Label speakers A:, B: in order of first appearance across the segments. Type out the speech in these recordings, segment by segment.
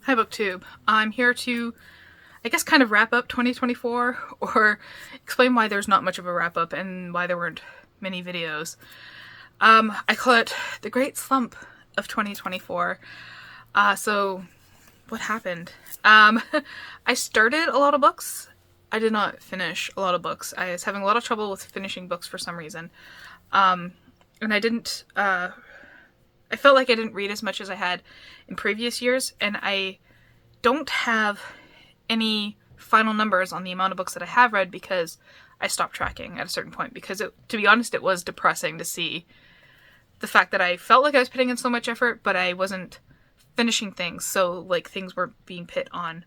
A: Hi BookTube. I'm here to, I guess, kind of wrap up 2024 or explain why there's not much of a wrap up and why there weren't many videos. I call it the Great Slump of 2024. So what happened? I started a lot of books. I did not finish a lot of books. I was having a lot of trouble with finishing books for some reason. And I didn't, I felt like I didn't read as much as I had in previous years, and I don't have any final numbers on the amount of books that I have read because I stopped tracking at a certain point, because to be honest, it was depressing to see the fact that I felt like I was putting in so much effort, but I wasn't finishing things, so like things were being put on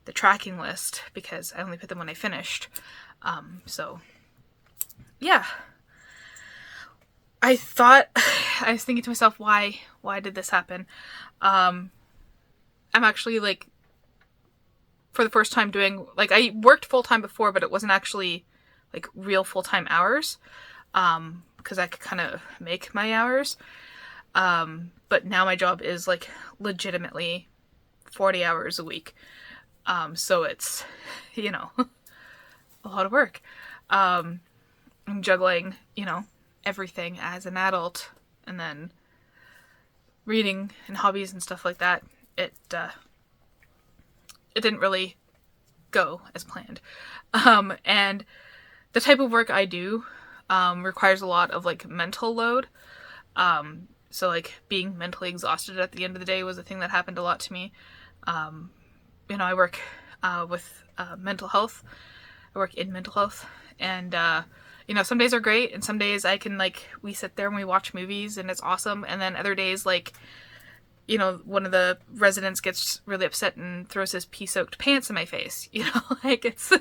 A: the tracking list because I only put them when I finished. So yeah. I was thinking to myself, why did this happen? I'm actually, like, for the first time doing, like, I worked full-time before, but it wasn't actually, like, real full-time hours, because I could kind of make my hours, but now my job is, like, legitimately 40 hours a week, so it's, you know, a lot of work. I'm juggling, you know, everything as an adult, and then reading and hobbies and stuff like that. It didn't really go as planned. And the type of work I do requires a lot of like mental load. So like being mentally exhausted at the end of the day was a thing that happened a lot to me. You know, I work with mental health. I work in mental health, and you know, some days are great, and some days I can, like, we sit there and we watch movies and it's awesome, and then other days, like, you know, one of the residents gets really upset and throws his pee-soaked pants in my face, you know, like, it's,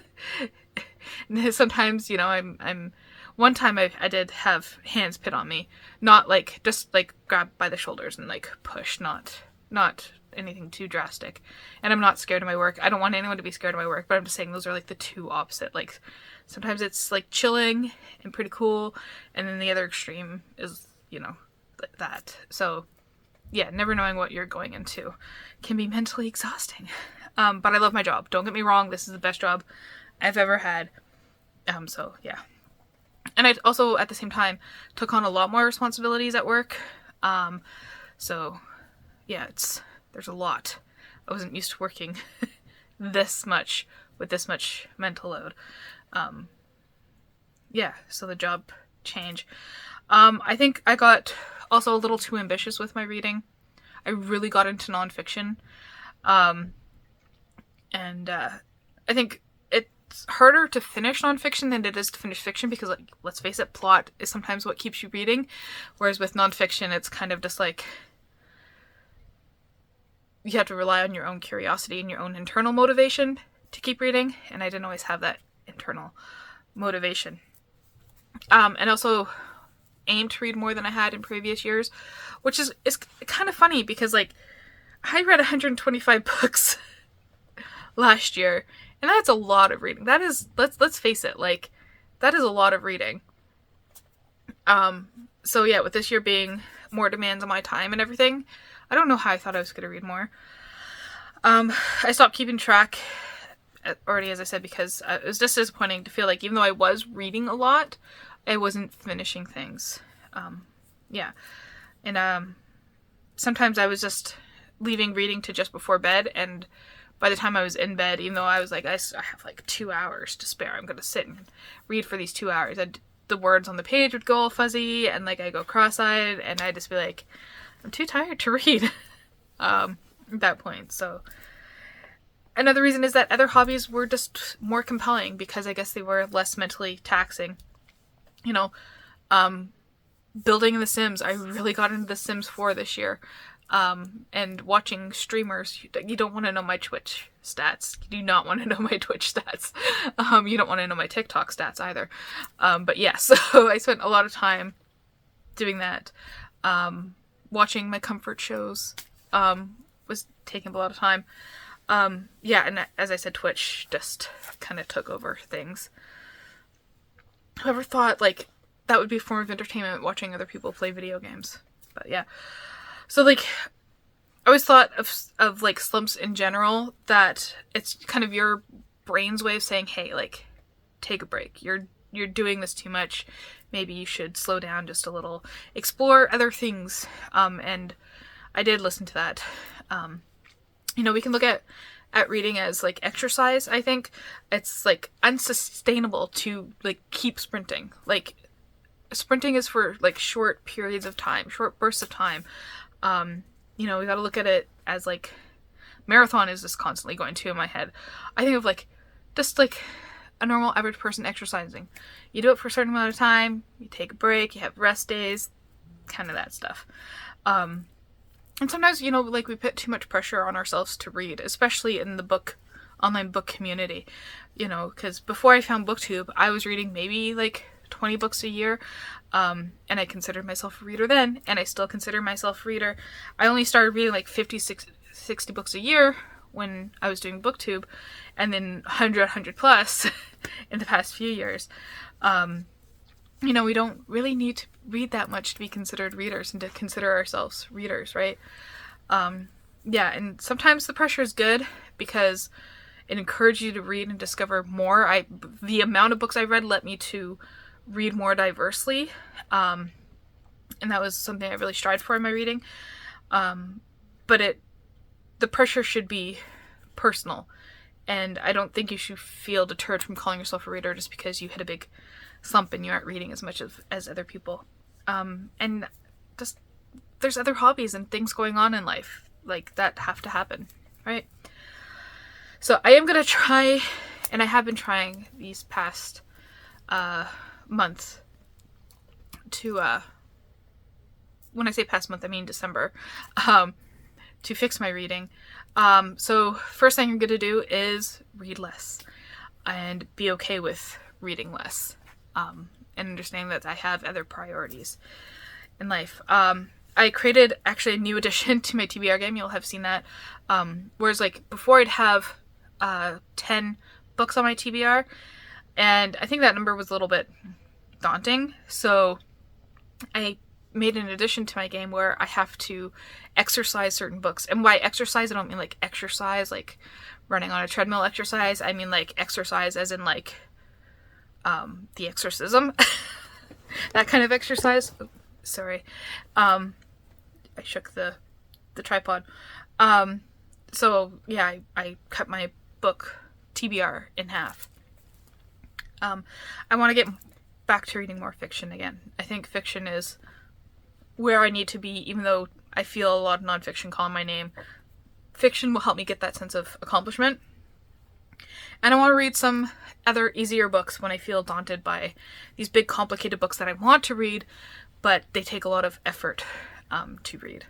A: sometimes, you know, I'm, one time I did have hands put on me, not, like, just, like, grab by the shoulders and, like, push, not anything too drastic, and I'm not scared of my work. I don't want anyone to be scared of my work, but I'm just saying those are, like, the two opposite, like, sometimes it's, like, chilling and pretty cool, and then the other extreme is, you know, like that. So, yeah, never knowing what you're going into can be mentally exhausting. But I love my job. Don't get me wrong, this is the best job I've ever had. So, yeah. And I also, at the same time, took on a lot more responsibilities at work. So, yeah, there's a lot. I wasn't used to working this much with this much mental load. Yeah, so the job change. I think I got also a little too ambitious with my reading. I really got into nonfiction. And I think it's harder to finish nonfiction than it is to finish fiction because, like, let's face it, plot is sometimes what keeps you reading. Whereas with nonfiction, it's kind of just like, you have to rely on your own curiosity and your own internal motivation to keep reading, and I didn't always have that internal motivation. And also aim to read more than I had in previous years, which is kind of funny because, like, I read 125 books last year, and that's a lot of reading. That is, let's face it, like, that is a lot of reading. So yeah, with this year being more demands on my time and everything, I don't know how I thought I was going to read more. I stopped keeping track already, as I said, because it was just disappointing to feel like even though I was reading a lot, I wasn't finishing things. Yeah. And sometimes I was just leaving reading to just before bed, and by the time I was in bed, even though I was like, I have like 2 hours to spare, I'm going to sit and read for these 2 hours, the words on the page would go all fuzzy, and like I go cross-eyed, and I'd just be like, I'm too tired to read at that point. So another reason is that other hobbies were just more compelling because I guess they were less mentally taxing. You know, building The Sims. I really got into The Sims 4 this year. And watching streamers. You don't want to know my Twitch stats. You do not want to know my Twitch stats. You don't want to know my TikTok stats either. But yeah, so I spent a lot of time doing that. Watching my comfort shows was taking up a lot of time. Yeah, and as I said, Twitch just kind of took over things. Whoever thought, like, that would be a form of entertainment, watching other people play video games. But yeah. So, like, I always thought of like slumps in general, that it's kind of your brain's way of saying, hey, like, take a break. You're doing this too much. Maybe you should slow down just a little, explore other things. And I did listen to that. We can look at reading as like exercise. I think it's like unsustainable to like keep sprinting. Like, sprinting is for like short periods of time, short bursts of time. We got to look at it as like marathon is just constantly going to in my head. I think of like just like a normal average person exercising. You do it for a certain amount of time, you take a break, you have rest days, kind of that stuff. And sometimes, like we put too much pressure on ourselves to read, especially in the online book community, because before I found BookTube, I was reading maybe like 20 books a year. And I considered myself a reader then, and I still consider myself a reader. I only started reading like 50, 60 books a year when I was doing BookTube, and then 100 plus in the past few years. We don't really need to read that much to be considered readers and to consider ourselves readers, right? And sometimes the pressure is good because it encourages you to read and discover more. The amount of books I read led me to read more diversely, and that was something I really strived for in my reading. But the pressure should be personal, and I don't think you should feel deterred from calling yourself a reader just because you hit a big slump and you aren't reading as much as other people. And just there's other hobbies and things going on in life like that have to happen, right? So I am gonna try, and I have been trying these past months to when I say past month, I mean December, to fix my reading. So first thing I'm gonna do is read less and be okay with reading less, and understanding that I have other priorities in life. I created actually a new addition to my TBR game. You'll have seen that. Whereas like before I'd have 10 books on my TBR, and I think that number was a little bit daunting. So I made an addition to my game where I have to exercise certain books. And by exercise, I don't mean like exercise, like running on a treadmill exercise. I mean like exercise as in like the exorcism. That kind of exercise. Oh, sorry. I shook the tripod. So yeah, I cut my book TBR in half. I want to get back to reading more fiction again. I think fiction is where I need to be, even though I feel a lot of nonfiction calling my name. Fiction will help me get that sense of accomplishment. And I want to read some other easier books when I feel daunted by these big complicated books that I want to read, but they take a lot of effort to read.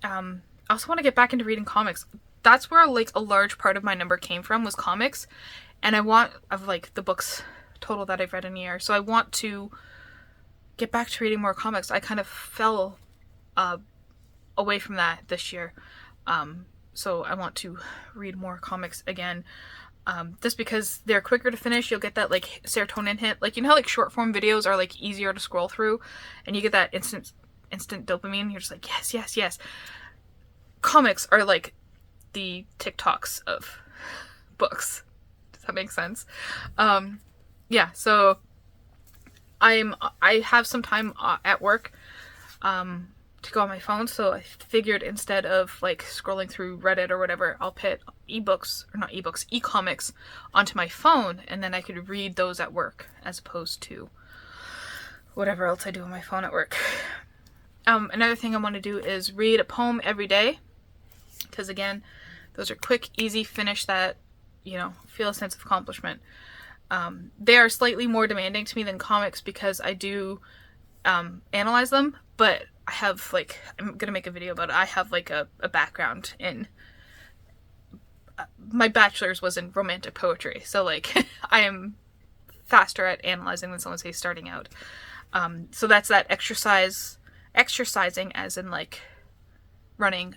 A: I also want to get back into reading comics. That's where like a large part of my number came from, was comics. And I want, of like the books total that I've read in a year, so I want to get back to reading more comics. I kind of fell away from that this year. So I want to read more comics again. Just because they're quicker to finish, you'll get that like serotonin hit. Like, how like short form videos are like easier to scroll through, and you get that instant dopamine. You're just like, yes, yes, yes. Comics are like the TikToks of books. Does that make sense? Yeah, so I have some time at work to go on my phone, so I figured instead of like scrolling through Reddit or whatever, I'll put e-comics onto my phone, and then I could read those at work as opposed to whatever else I do on my phone at work. Another thing I want to do is read a poem every day, because again, those are quick, easy, finish that, feel a sense of accomplishment. They are slightly more demanding to me than comics because I do analyze them, but I have like, I'm gonna make a video about it. I have like a background in, my bachelor's was in romantic poetry, so like I am faster at analyzing than someone, say, starting out. So that's that exercising as in like running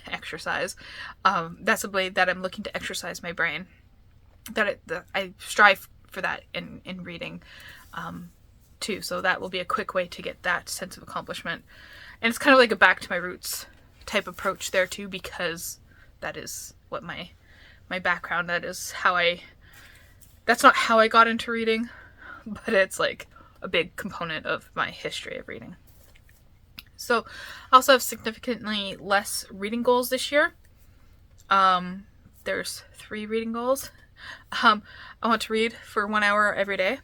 A: exercise. That's a way that I'm looking to exercise my brain. That I strive for that in reading too. So that will be a quick way to get that sense of accomplishment. And it's kind of like a back to my roots type approach there too, because that is what my background, that's not how I got into reading, but it's like a big component of my history of reading. So I also have significantly less reading goals this year. There's 3 reading goals. I want to read for 1 hour every day.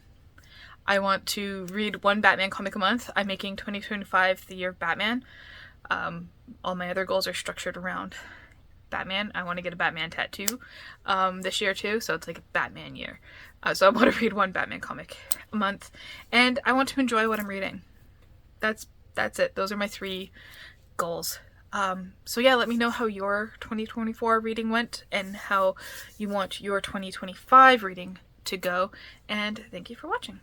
A: I want to read 1 Batman comic a month. I'm making 2025 the year of Batman. All my other goals are structured around Batman. I want to get a Batman tattoo this year too, so it's like a Batman year. So I want to read 1 Batman comic a month, and I want to enjoy what I'm reading. That's it. Those are my 3 goals. So yeah, let me know how your 2024 reading went and how you want your 2025 reading to go, and thank you for watching.